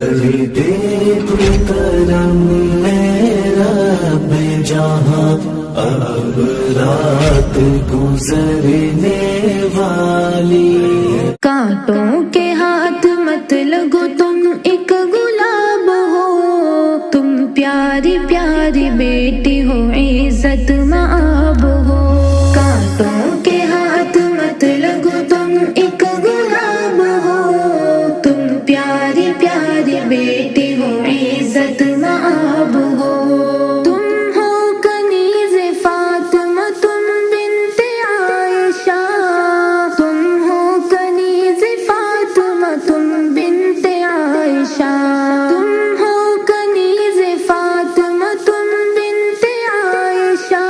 دے تو کرم میرا رب جہاں اب رات گزرنے والی. کانٹوں کے ہاتھ مت لگو تم ایک گلاب ہو، تم پیاری پیاری بیٹی ہو عزت مآب ہو. کانٹوں کے ہاتھ مت لگو تم ایک گلاب ہو، تم پیاری پیاری بیٹی ہو عزت مآب ہو. تم ہو کنیز فاطمہ تم بنت عائشہ، تم ہو کنیز فاطمہ تم بنت عائشہ، تم ہو کنیز فاطمہ تم بنت عائشہ،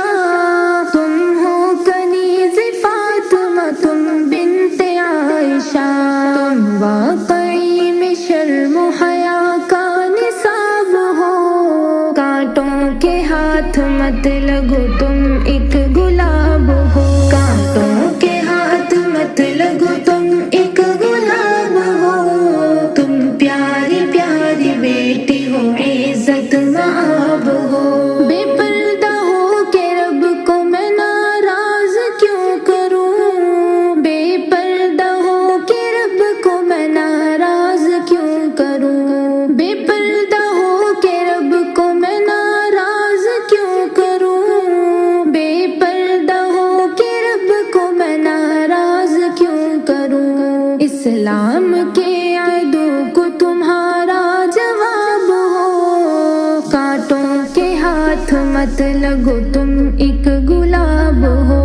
تم ہو کنیز فاطمہ تم بنت عائشہ. تم واقعی میں شرم و حیا کا نصاب ہو، کانٹوں کے ہاتھ مت لگو تم ایک گلاب ہو. کانٹوں کے ہاتھ مت لگو تم ایک گلاب ہو، تم پیاری پیاری بیٹی ہو عزت مآب ہو. بے پردہ ہو کے رب کو میں ناراض کیوں کروں، بے پردہ ہو کے رب کو میں ناراض کیوں کروں، بے پردہ ہو کے رب کو میں ناراض کیوں کروں، بے پردہ ہو کے رب کو میں ناراض کیوں کروں. اسلام کے عدو کو تمہارا جواب ہو، کانٹوں کے ہاتھ مت لگو تم ایک گلاب ہو.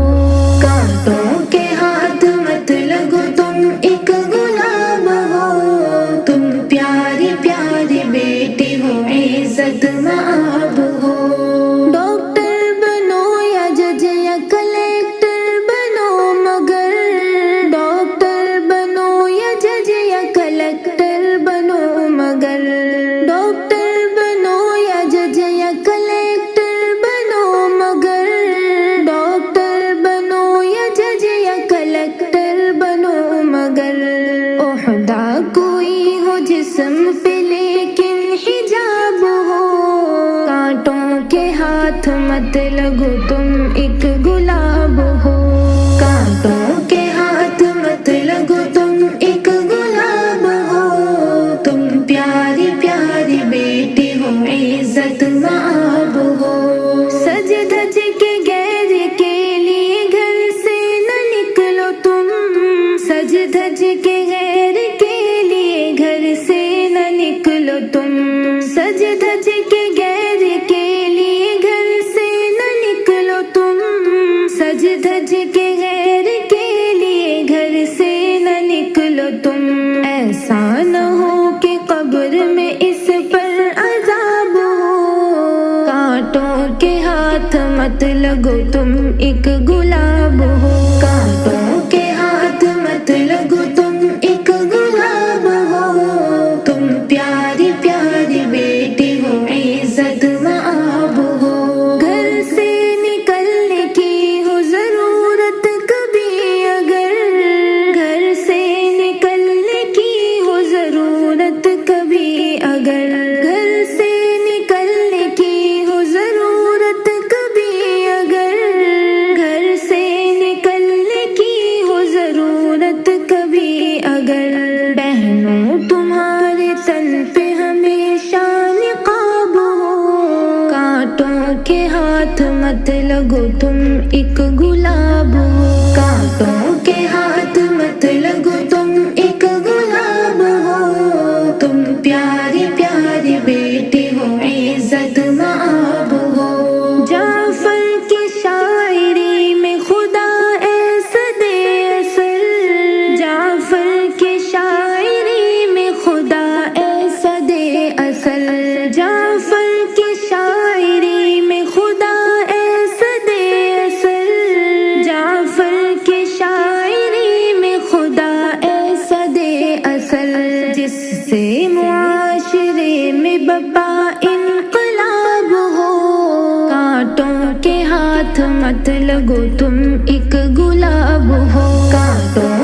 کانٹوں کے ہاتھ مت لگو تم ایک گلاب ہو، تم پیاری پیاری بیٹی ہو عزت مآب ہو. ڈاکٹر بنو یا جج یا کلیکٹر بنو مگر، ڈاکٹر بنو یا جج یا کلیکٹر بنو مگر، ڈاکٹر بنو یا جج یا کلیکٹر بنو مگر، ڈاکٹر بنو یا جج یا کلیکٹر بنو مگر. عہدہ کوئی ہو جسم پہ لیکن حجاب ہو، کانٹوں کے ہاتھ مت لگو تم ایک گلاب ہو. کانٹوں کے ہاتھ مت لگو تم ایک گلاب ہو، تم پیاری پیاری بیٹی ہو عزت مآب ہو. سج دھج کے غیر کے لیے گھر سے نہ نکلو تم، سج دھج کے غیر کے لیے گھر سے نہ نکلو تم، سج دھج کے غیر کے لیے گھر سے نہ نکلو تم، سج دھج کے غیر کے لیے گھر سے نہ نکلو تم. ایسا نہ ہو کہ قبر میں اس پر عذاب ہو، کانٹوں کے ہاتھ مت لگو تم ایک گلاب ہو. کانٹوں کے ہاتھ مت لگو تم ایک گلاب ہو، تم پیاری پیاری بیٹی ہو عزت مآب ہو. گھر سے نکلنے کی ہو ضرورت کبھی اگر، گھر سے نکلنے کی ہو ضرورت کبھی اگر، گھر سے نکلنے کی ہو ضرورت کبھی اگر، گھر سے نکلنے کی ہو ضرورت کبھی اگر. بہنوں تمہارے تن پہ ہمیشہ نقاب ہو، کانٹوں کے ہاتھ مت لگو تم ایک گلاب ہو. کانٹوں کے ہاتھ مت لگو تم ایک گلاب ہو، تم پیاری پیاری بیٹی ہو عزت مآب ہو. جعفر کی شاعری میں خدا ایسا دے اثر، جعفر کی شاعری میں خدا ایسا دے اثر، جعفر کی شاعری میں خدا ایسا دے اثر، جعفر کی شاعری میں خدا ایسا دے اثر. جس سے معاشرے میں بپا انقلاب ہو، کانٹوں کے ہاتھ مت لگو تم ایک گلاب ہو. کانٹوں